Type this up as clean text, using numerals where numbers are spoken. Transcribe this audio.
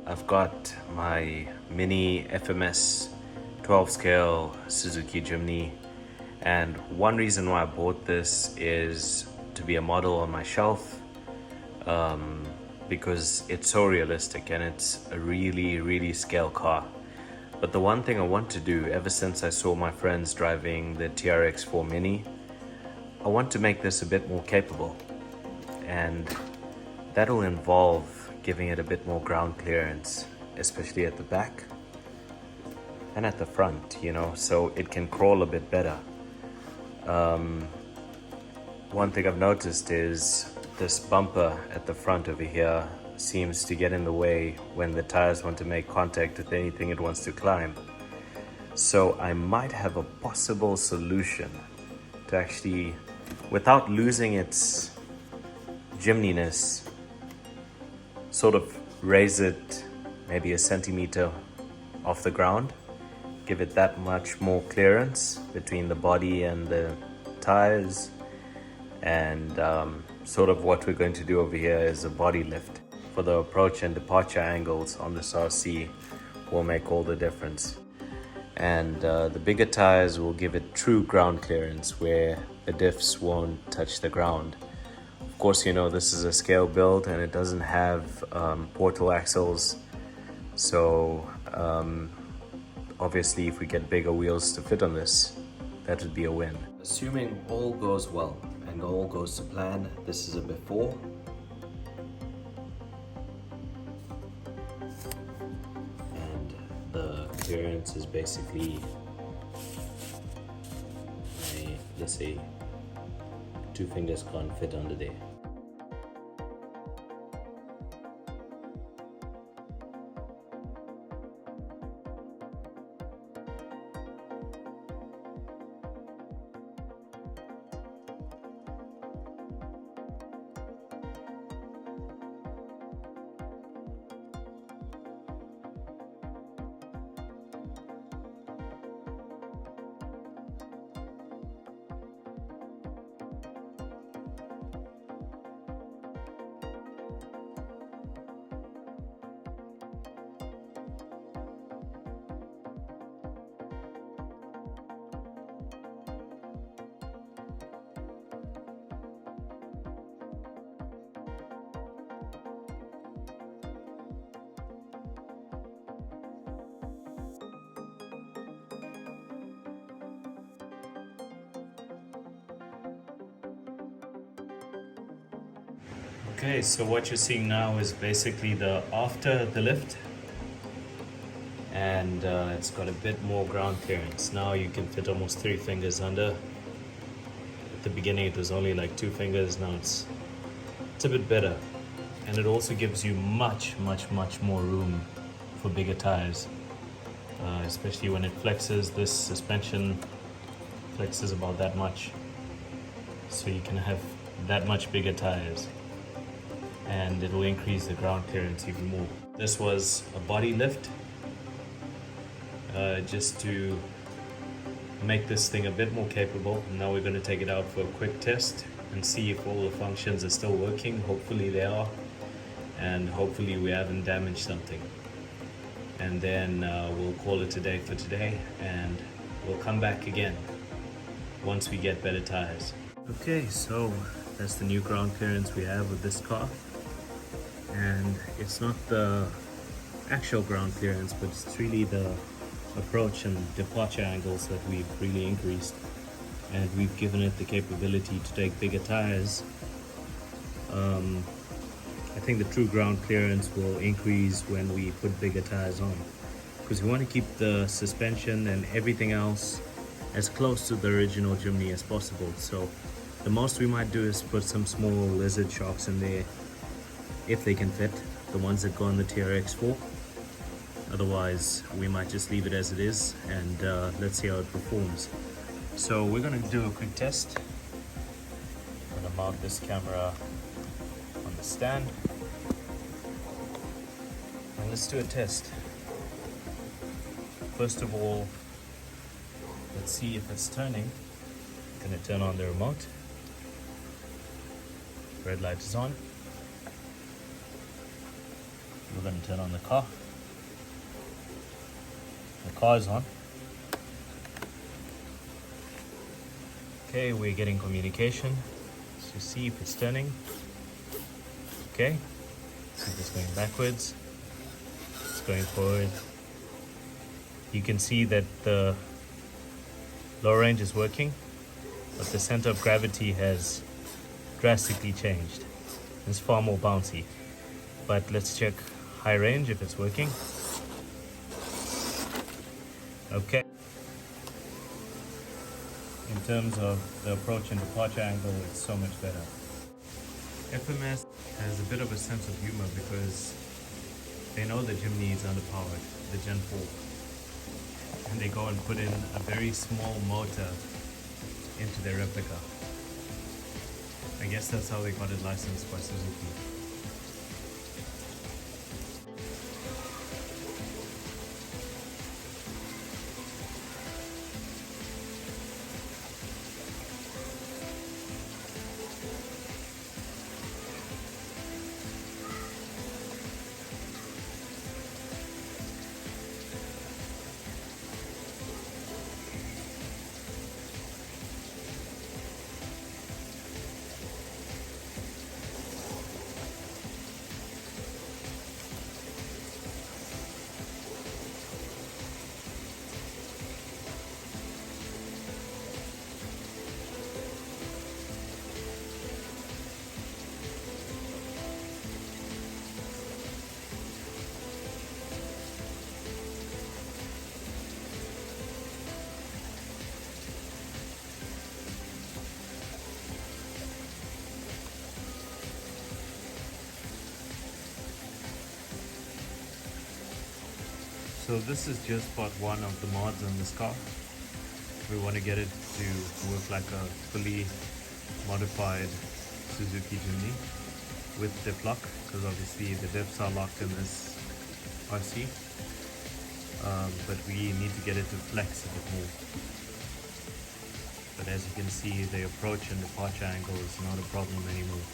I've got my mini FMS 12 scale Suzuki Jimny, and one reason why I bought this is to be a model on my shelf, because it's so realistic and it's a really scale car. But the one thing I want to do ever since I saw my friends driving the TRX4 Mini, I want to make this a bit more capable, and that'll involve giving it a bit more ground clearance, especially at the back and at the front, so it can crawl a bit better. One thing I've noticed is this bumper at the front over here seems to get in the way when the tires want to make contact with anything it wants to climb. So I might have a possible solution to actually, without losing its Jimniness, sort of raise it maybe a centimeter off the ground, give it that much more clearance between the body and the tires, and sort of what we're going to do over here is a body lift. For the approach and departure angles on this RC will make all the difference. And the bigger tires will give it true ground clearance where the diffs won't touch the ground. Of course, this is a scale build and it doesn't have portal axles, so obviously if we get bigger wheels to fit on this, that would be a win. Assuming all goes well and all goes to plan, this is a before. And the clearance is basically, let's say, 2 fingers can't fit under there. Okay, so what you're seeing now is basically the after the lift, and it's got a bit more ground clearance. Now you can fit almost 3 fingers under. At the beginning it was only like 2 fingers, now it's a bit better. And it also gives you much more room for bigger tires, especially when it flexes. This suspension flexes about that much, so you can have that much bigger tires, and it will increase the ground clearance even more. This was a body lift, just to make this thing a bit more capable. Now we're going to take it out for a quick test and see if all the functions are still working. Hopefully they are, and hopefully we haven't damaged something. And then we'll call it a day for today, and we'll come back again once we get better tires. Okay, so that's the new ground clearance we have with this car. And it's not the actual ground clearance, but it's really the approach and departure angles that we've really increased, and we've given it the capability to take bigger tires. I think the true ground clearance will increase when we put bigger tires on, because we want to keep the suspension and everything else as close to the original Jimny as possible. So the most we might do is put some small lizard shocks in there, if they can fit, the ones that go on the TRX4. Otherwise we might just leave it as it is, and let's see how it performs. So we're going to do a quick test. I'm going to mount this camera on the stand, and let's do a test. First of all, let's see if it's turning. I'm going to turn on the remote. Red light is on. we're going to turn on the car. The car is on. Okay, we're getting communication to see if it's turning. Okay, see if it's going backwards. It's going forward. You can see that the low range is working, but the center of gravity has drastically changed. It's far more bouncy. But let's check high range if it's working. Okay. In terms of the approach and departure angle, it's so much better. FMS has a bit of a sense of humor because they know the Jimny is underpowered, the Gen 4. And they go and put in a very small motor into their replica. I guess that's how they got it licensed by Suzuki. So this is just part one of the mods on this car. We want to get it to work like a fully modified Suzuki Jimny with diff lock, because obviously the diffs are locked in this RC, but we need to get it to flex a bit more. But as you can see, the approach and departure angle is not a problem anymore.